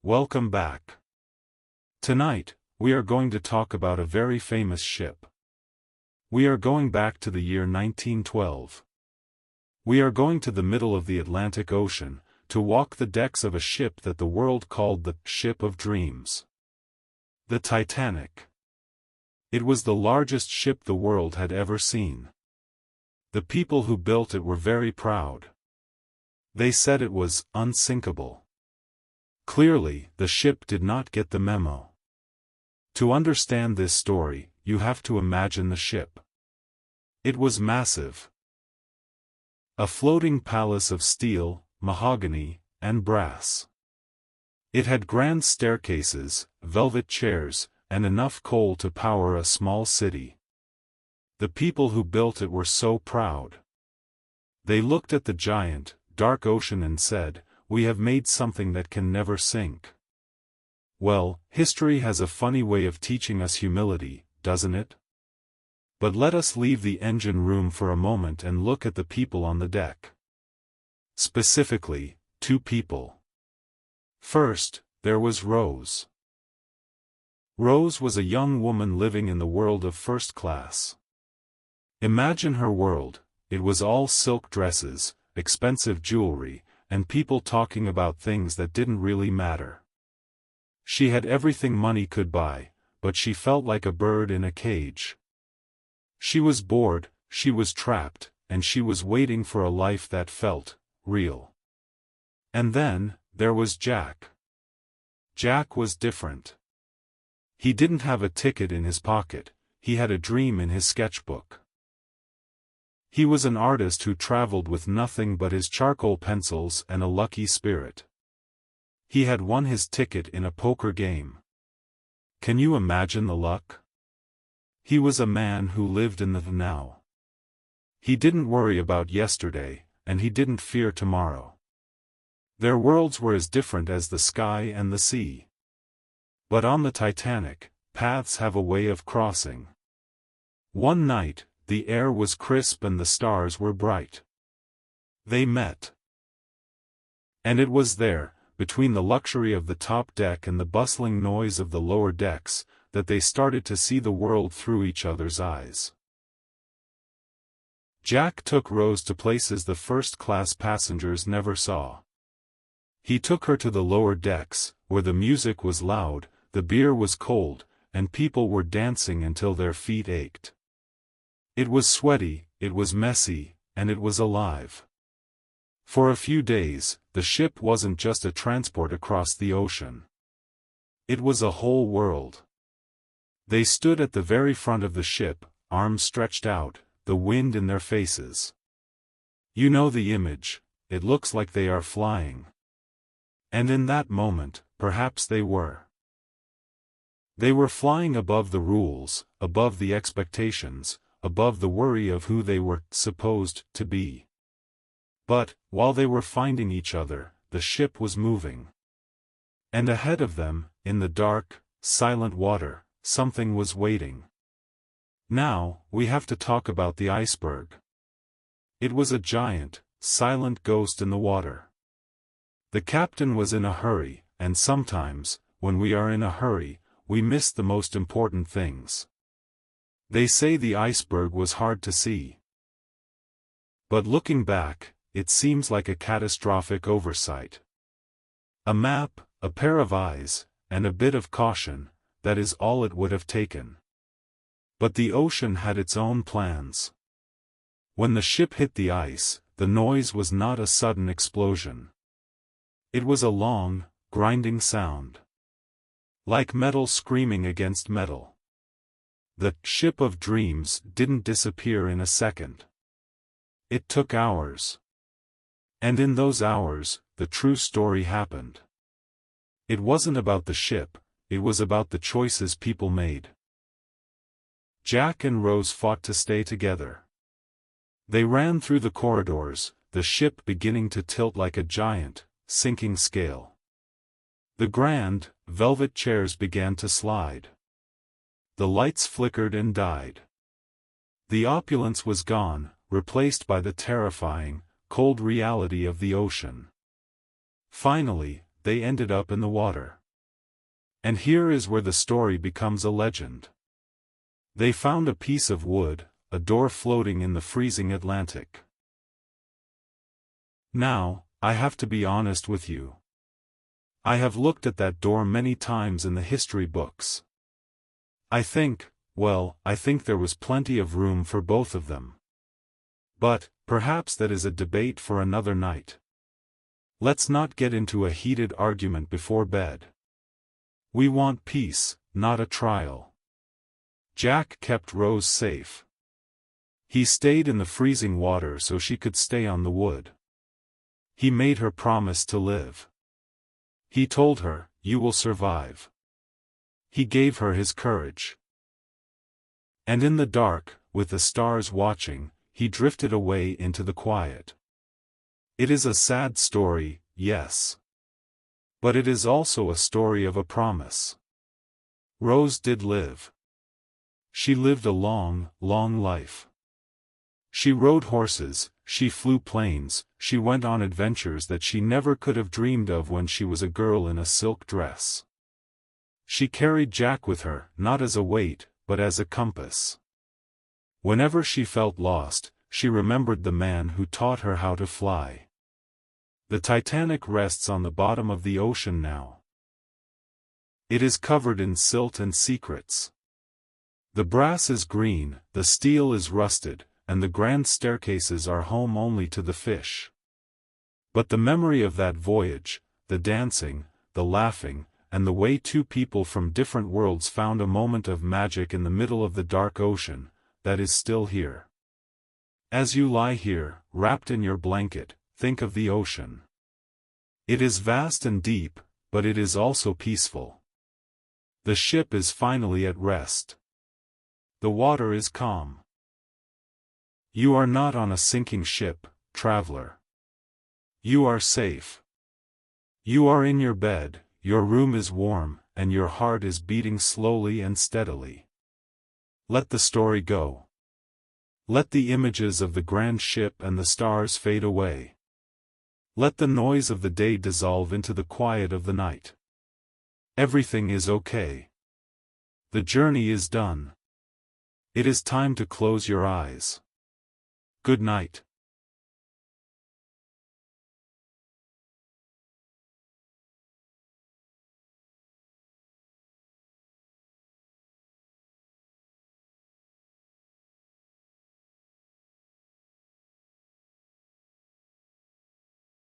Welcome back. Tonight, we are going to talk about a very famous ship. We are going back to the year 1912. We are going to the middle of the Atlantic Ocean, to walk the decks of a ship that the world called the Ship of Dreams. The Titanic. It was the largest ship the world had ever seen. The people who built it were very proud. They said it was unsinkable. Clearly, the ship did not get the memo. To understand this story, you have to imagine the ship. It was massive. A floating palace of steel, mahogany, and brass. It had grand staircases, velvet chairs, and enough coal to power a small city. The people who built it were so proud. They looked at the giant, dark ocean and said, "We have made something that can never sink." Well, history has a funny way of teaching us humility, doesn't it? But let us leave the engine room for a moment and look at the people on the deck. Specifically, two people. First, there was Rose. Rose was a young woman living in the world of first class. Imagine her world. It was all silk dresses, expensive jewelry, and people talking about things that didn't really matter. She had everything money could buy, but she felt like a bird in a cage. She was bored, she was trapped, and she was waiting for a life that felt real. And then, there was Jack. Jack was different. He didn't have a ticket in his pocket, he had a dream in his sketchbook. He was an artist who traveled with nothing but his charcoal pencils and a lucky spirit. He had won his ticket in a poker game. Can you imagine the luck? He was a man who lived in the now. He didn't worry about yesterday, and he didn't fear tomorrow. Their worlds were as different as the sky and the sea. But on the Titanic, paths have a way of crossing. One night, the air was crisp and the stars were bright. They met. And it was there, between the luxury of the top deck and the bustling noise of the lower decks, that they started to see the world through each other's eyes. Jack took Rose to places the first-class passengers never saw. He took her to the lower decks, where the music was loud, the beer was cold, and people were dancing until their feet ached. It was sweaty, it was messy, and it was alive. For a few days, the ship wasn't just a transport across the ocean. It was a whole world. They stood at the very front of the ship, arms stretched out, the wind in their faces. You know the image, it looks like they are flying. And in that moment, perhaps they were. They were flying above the rules, above the expectations, above the worry of who they were supposed to be. But, while they were finding each other, the ship was moving. And ahead of them, in the dark, silent water, something was waiting. Now, we have to talk about the iceberg. It was a giant, silent ghost in the water. The captain was in a hurry, and sometimes, when we are in a hurry, we miss the most important things. They say the iceberg was hard to see. But looking back, it seems like a catastrophic oversight. A map, a pair of eyes, and a bit of caution, that is all it would have taken. But the ocean had its own plans. When the ship hit the ice, the noise was not a sudden explosion. It was a long, grinding sound. Like metal screaming against metal. The Ship of Dreams didn't disappear in a second. It took hours. And in those hours, the true story happened. It wasn't about the ship, it was about the choices people made. Jack and Rose fought to stay together. They ran through the corridors, the ship beginning to tilt like a giant, sinking scale. The grand, velvet chairs began to slide. The lights flickered and died. The opulence was gone, replaced by the terrifying, cold reality of the ocean. Finally, they ended up in the water. And here is where the story becomes a legend. They found a piece of wood, a door floating in the freezing Atlantic. Now, I have to be honest with you. I have looked at that door many times in the history books. I think there was plenty of room for both of them. But, perhaps that is a debate for another night. Let's not get into a heated argument before bed. We want peace, not a trial. Jack kept Rose safe. He stayed in the freezing water so she could stay on the wood. He made her promise to live. He told her, "You will survive." He gave her his courage. And in the dark, with the stars watching, he drifted away into the quiet. It is a sad story, yes. But it is also a story of a promise. Rose did live. She lived a long, long life. She rode horses, she flew planes, she went on adventures that she never could have dreamed of when she was a girl in a silk dress. She carried Jack with her, not as a weight, but as a compass. Whenever she felt lost, she remembered the man who taught her how to fly. The Titanic rests on the bottom of the ocean now. It is covered in silt and secrets. The brass is green, the steel is rusted, and the grand staircases are home only to the fish. But the memory of that voyage, the dancing, the laughing, and the way two people from different worlds found a moment of magic in the middle of the dark ocean, that is still here. As you lie here, wrapped in your blanket, think of the ocean. It is vast and deep, but it is also peaceful. The ship is finally at rest. The water is calm. You are not on a sinking ship, traveler. You are safe. You are in your bed, your room is warm, and your heart is beating slowly and steadily. Let the story go. Let the images of the grand ship and the stars fade away. Let the noise of the day dissolve into the quiet of the night. Everything is okay. The journey is done. It is time to close your eyes. Good night.